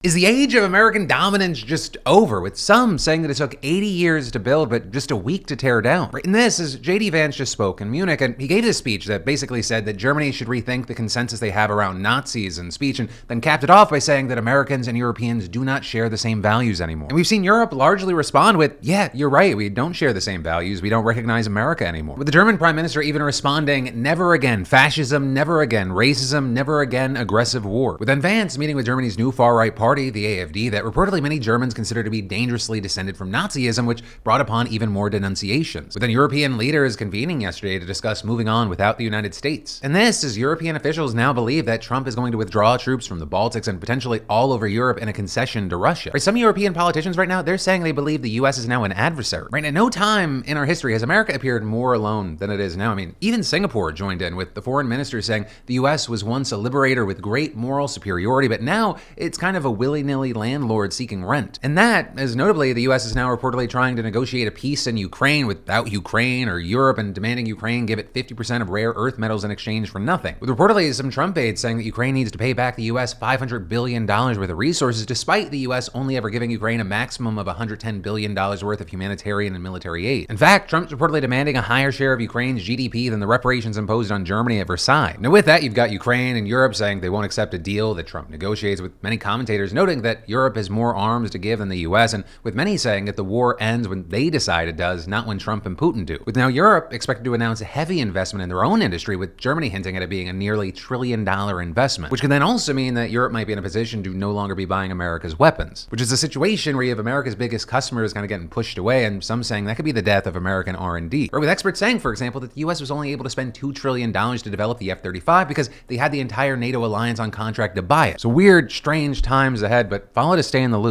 Is the age of American dominance just over, with some saying that it took 80 years to build but just a week to tear down? Right, and this is JD Vance just spoke in Munich, and he gave this speech that basically said that Germany should rethink the consensus they have around Nazis in speech, and then capped it off by saying that Americans and Europeans do not share the same values anymore. And we've seen Europe largely respond with, yeah, you're right, we don't share the same values, we don't recognize America anymore. With the German Prime Minister even responding, never again fascism, never again racism, never again aggressive war. With then Vance meeting with Germany's new far-right party, the AfD, that reportedly many Germans consider to be dangerously descended from Nazism, which brought upon even more denunciations. With then European leaders convening yesterday to discuss moving on without the United States. And this is European officials now believe that Trump is going to withdraw troops from the Baltics and potentially all over Europe in a concession to Russia. Right, some European politicians right now, they're saying they believe the US is now an adversary. Right, at no time in our history has America appeared more alone than it is now. I mean, even Singapore joined in, with the foreign minister saying the US was once a liberator with great moral superiority, but now it's kind of a willy-nilly landlord seeking rent. And that, as notably, the US is now reportedly trying to negotiate a peace in Ukraine without Ukraine or Europe, and demanding Ukraine give it 50% of rare earth metals in exchange for nothing. With reportedly some Trump aides saying that Ukraine needs to pay back the US $500 billion worth of resources, despite the US only ever giving Ukraine a maximum of $110 billion worth of humanitarian and military aid. In fact, Trump's reportedly demanding a higher share of Ukraine's GDP than the reparations imposed on Germany at Versailles. Now with that, you've got Ukraine and Europe saying they won't accept a deal that Trump negotiates, with many commentators noting that Europe has more arms to give than the US, and with many saying that the war ends when they decide it does, not when Trump and Putin do. With now Europe expected to announce a heavy investment in their own industry, with Germany hinting at it being a nearly $1 trillion investment, which could then also mean that Europe might be in a position to no longer be buying America's weapons, which is a situation where you have America's biggest customers kind of getting pushed away, and some saying that could be the death of American R&D. Or with experts saying, for example, that the US was only able to spend $2 trillion to develop the F-35 because they had the entire NATO alliance on contract to buy it. So weird, strange times ahead, but follow to stay in the loop.